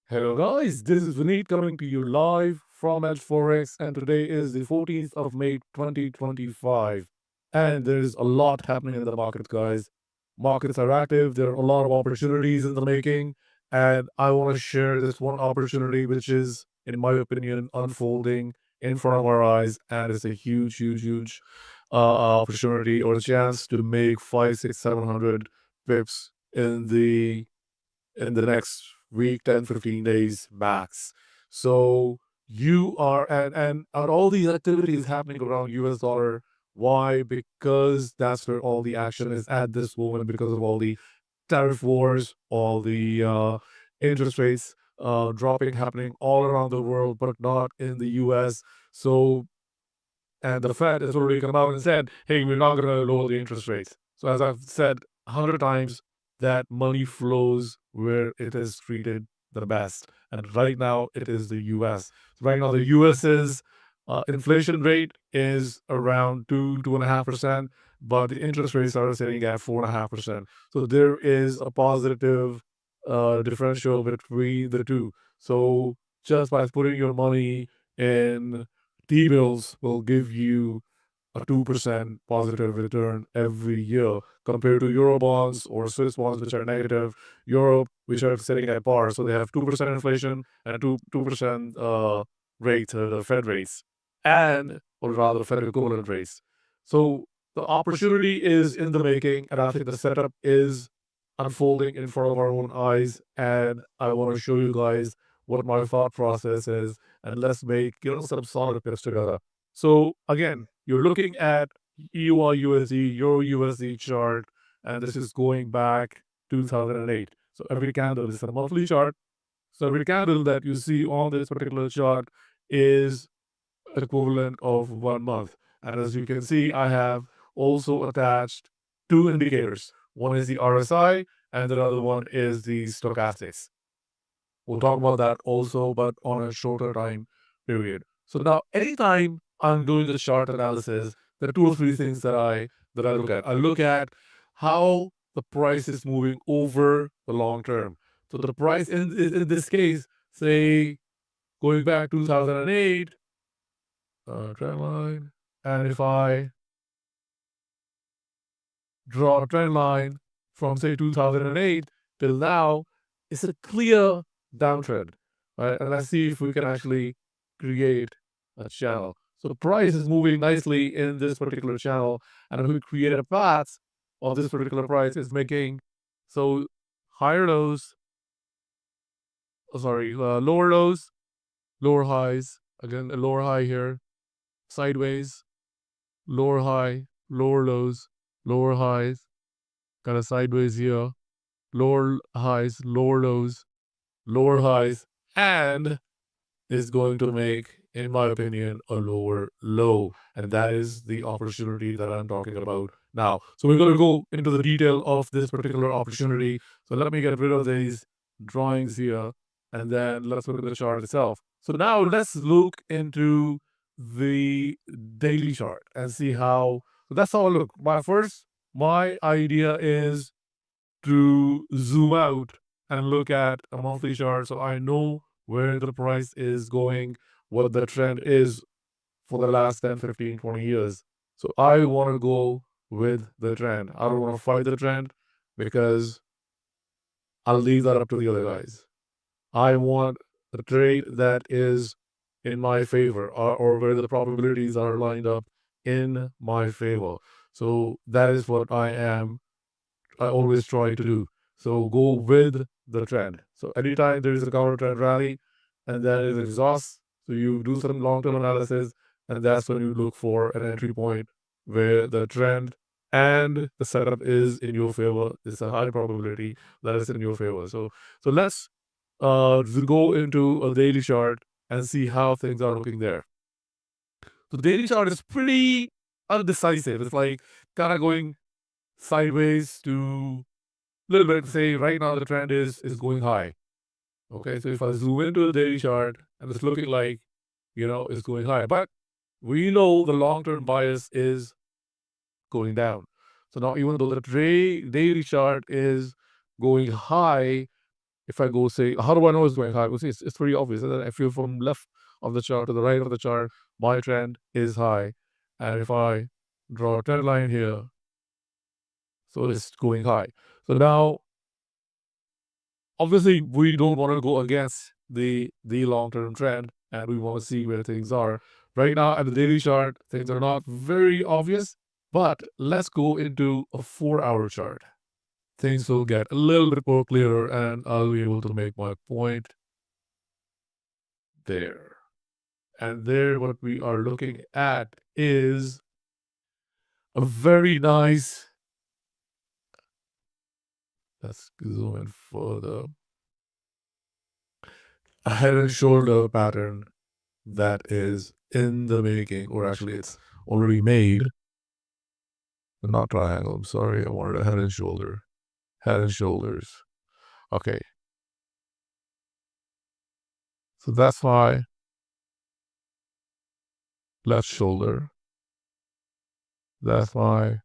Hello guys, this is Vineet coming to you live from Edge Forex, and today is the 14th of May 2025. And there's a lot happening in the market, guys. Markets are active, there are a lot of opportunities in the making, and I want to share this one opportunity which is, in my opinion, unfolding in front of our eyes, and it's a huge opportunity or a chance to make 5, 6, 700 pips in the next week, 10, 15 days max. So you are, and all these activities happening around US dollar. Why? Because that's where all the action is at this moment because of all the tariff wars, all the interest rates dropping happening all around the world, but not in the US. So, and the Fed has already come out and said, hey, we're not going to lower the interest rates. So, as I've said 100 times, that money flows where it is treated the best. And right now, it is the US. Right now, the US's inflation rate is around 2.5%, but the interest rates are sitting at 4.5%. So, there is a positive differential between the two. So, just by putting your money in T-bills will give you a 2% positive return every year compared to Euro bonds or Swiss bonds, which are negative, Europe, which are sitting at par. So they have 2% inflation and 2% rate, the Fed rates, and, or rather, Fed equivalent rates. So the opportunity is in the making, and I think the setup is unfolding in front of our own eyes. And I want to show you guys what my thought process is, and let's make some solid picks together. So again, you're looking at EUR USD, Euro USD chart, and this is going back 2008. So every candle is a monthly chart. So every candle that you see on this particular chart is equivalent of 1 month. And as you can see, I have also attached two indicators. One is the RSI, and the other one is the stochastics. We'll talk about that also, but on a shorter time period. So now, anytime I'm doing the chart analysis, there are two or three things that I look at. I look at how the price is moving over the long term. So the price in this case, say going back 2008, trend line, and if I draw a trend line from say 2008 till now, it's a clear downtrend, right? And let's see if we can actually create a channel. So the price is moving nicely in this particular channel, and if we create a path of this particular price, is making so higher lows, lower lows, lower highs. Again, a lower high here, sideways, lower high, lower lows, lower highs, kind of sideways here, lower highs, lower lows, lower highs, and is going to make, in my opinion, a lower low. And that is the opportunity that I'm talking about now. So we're going to go into the detail of this particular opportunity. So let me get rid of these drawings here, and then let's look at the chart itself. So now let's look into the daily chart and see how. So that's how I look. My idea is to zoom out and look at a monthly chart so I know where the price is going, what the trend is for the last 10, 15, 20 years. So I want to go with the trend. I don't want to fight the trend because I'll leave that up to the other guys. I want a trade that is in my favor, or where the probabilities are lined up in my favor. So that is what I always try to do. So go with the trend. So anytime there is a counter trend rally and then it exhausts, so you do some long-term analysis, and that's when you look for an entry point where the trend and the setup is in your favor. It's a high probability that it's in your favor. So let's go into a daily chart and see how things are looking there. So the daily chart is pretty undecisive. It's like kind of going sideways to little bit. Say right now the trend is going high. Okay, so if I zoom into the daily chart and it's looking like, it's going high, but we know the long-term bias is going down. So now even though the daily chart is going high, if I go say, how do I know it's going high? Well, see, it's pretty obvious. And then if you're from left of the chart to the right of the chart, my trend is high. And if I draw a trend line here, so it's going high. So now, obviously, we don't want to go against the long-term trend, and we want to see where things are. Right now, at the daily chart, things are not very obvious, but let's go into a 4-hour chart. Things will get a little bit more clearer, and I'll be able to make my point there. And there, what we are looking at is a very nice, let's zoom in further, a head and shoulder pattern that is in the making, or actually it's already made. Not triangle, I'm sorry, I wanted a head and shoulder. Head and shoulders. Okay. So that's my left shoulder. That's my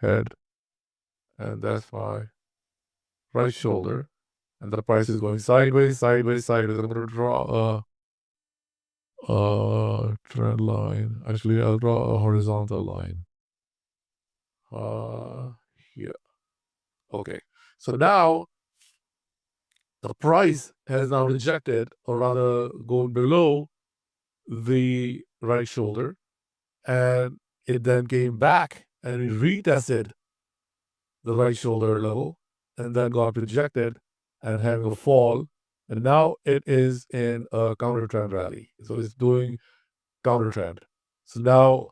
head. And that's my right shoulder. And the price is going sideways, sideways, sideways. I'm going to draw a trend line. Actually, I'll draw a horizontal line. Here. Okay. So now the price has now rejected, or rather gone below the right shoulder, and it then came back and it retested the right shoulder level and then got rejected and having a fall. And now it is in a counter trend rally. So it's doing counter trend. So now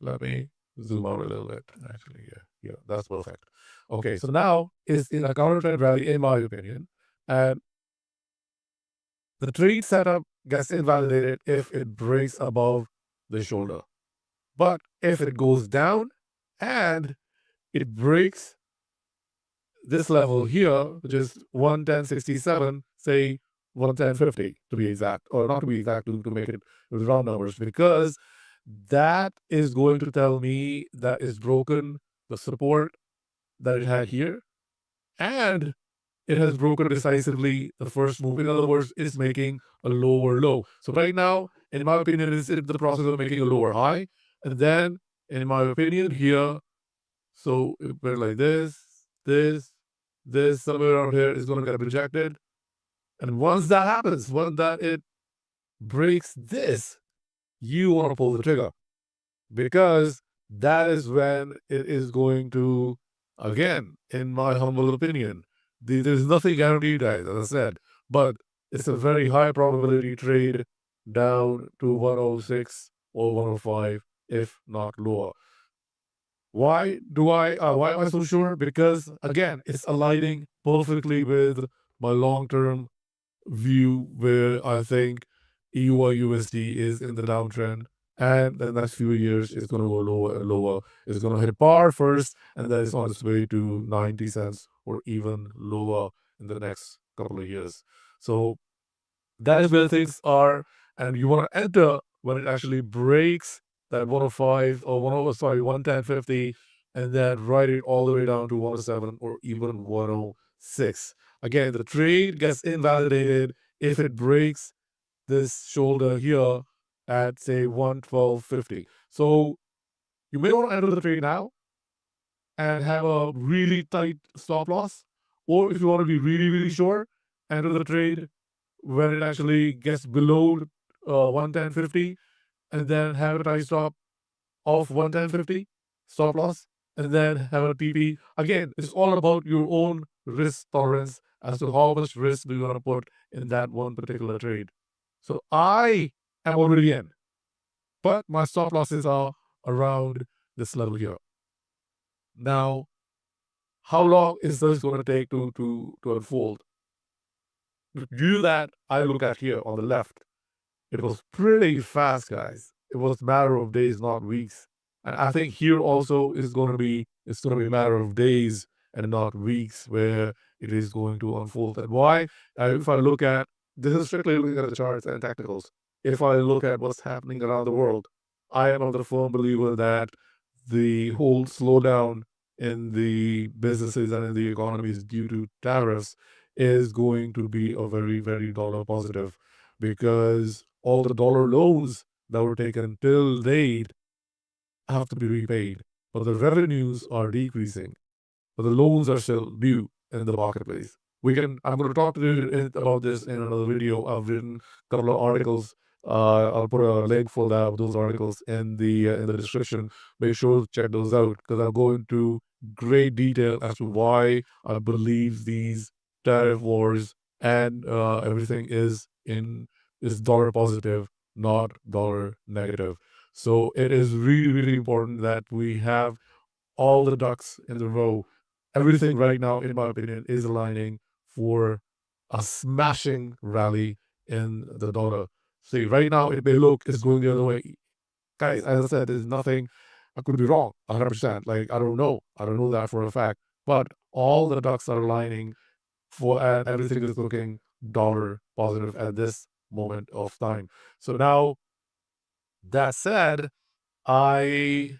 let me zoom out a little bit. Actually, yeah, that's perfect. Okay, so now it's in a counter trend rally, in my opinion. And the trade setup gets invalidated if it breaks above the shoulder. But if it goes down and it breaks this level here, which is 110.67, say 110.50 to be exact, or not to be exact, to make it with round numbers, because that is going to tell me that it's broken the support that it had here, and it has broken decisively the first move. In other words, it's making a lower low. So right now, in my opinion, it's in the process of making a lower high. And then, in my opinion, here, so it went like this, somewhere around here is going to get rejected. And once that happens, once that it breaks this, you want to pull the trigger, because that is when it is going to, again, in my humble opinion, there's nothing guaranteed, guys, as I said, but it's a very high probability trade down to 106 or 105, if not lower. Why am I so sure? Because again, it's aligning perfectly with my long-term view, where I think EUR USD is in the downtrend, and the next few years it's going to go lower and lower. It's going to hit par first, and then it's on its way to 90 cents or even lower in the next couple of years. So that is where things are, and you want to enter when it actually breaks that 105 or 110.50, and then ride it all the way down to 107 or even 106. Again, the trade gets invalidated if it breaks this shoulder here at, say, 112.50. So you may want to enter the trade now and have a really tight stop loss, or if you want to be really, really sure, enter the trade when it actually gets below 110.50, and then have a tight stop of 110.50 stop loss, and then have a PP. Again, it's all about your own risk tolerance as to how much risk do you want to put in that one particular trade. So I am already in, but my stop losses are around this level here. Now, how long is this going to take to unfold? To do that, I look at here on the left. It was pretty fast, guys. It was a matter of days, not weeks. And I think here also it's going to be a matter of days and not weeks where it is going to unfold. And why? If I look at, this is strictly looking at the charts and technicals. If I look at what's happening around the world, I am of the firm believer that the whole slowdown in the businesses and in the economy is due to tariffs. is going to be a very, very dollar positive, because all the dollar loans that were taken till date have to be repaid, but the revenues are decreasing, but the loans are still due in the marketplace. I'm going to talk to you about this in another video. I've written a couple of articles. I'll put a link for those articles in the description. Make sure to check those out, because I'll go into great detail as to why I believe these tariff wars and everything is dollar positive, not dollar negative. So it is really, really important that we have all the ducks in the row. Everything right now, in my opinion, is aligning for a smashing rally in the dollar. See, right now, it may look it's going the other way. Guys, as I said, there's nothing, I could be wrong 100%. Like, I don't know. I don't know that for a fact. But all the ducks are aligning for, and everything is looking dollar positive at this moment of time. So now, that said, I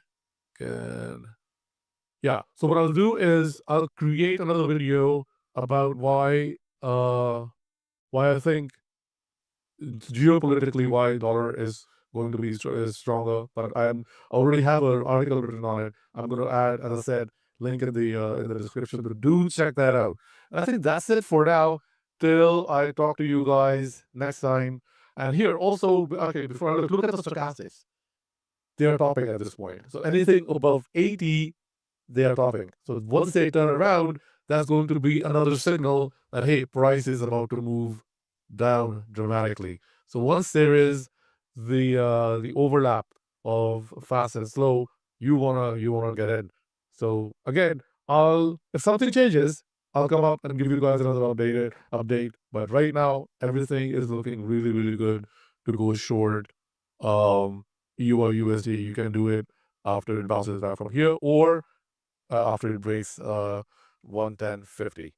can yeah. So what I'll do is I'll create another video about why I think geopolitically why dollar is going to be is stronger. But I already have an article written on it. I'm going to add, as I said, link in the description. But do check that out. And I think that's it for now. Till I talk to you guys next time. And here also, okay, before I look at the stochastics, they are topping at this point. So anything above 80, they are topping. So once they turn around, that's going to be another signal that, hey, price is about to move down dramatically. So once there is the overlap of fast and slow, you wanna get in. So again, I'll if something changes, I'll come up and give you guys another update. But right now, everything is looking really, really good to go short. EUR USD, you can do it after it bounces back from here, or after it breaks 110.50.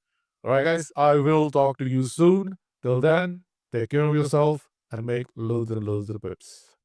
All right, guys, I will talk to you soon. Till then, take care of yourself and make loads and loads of pips.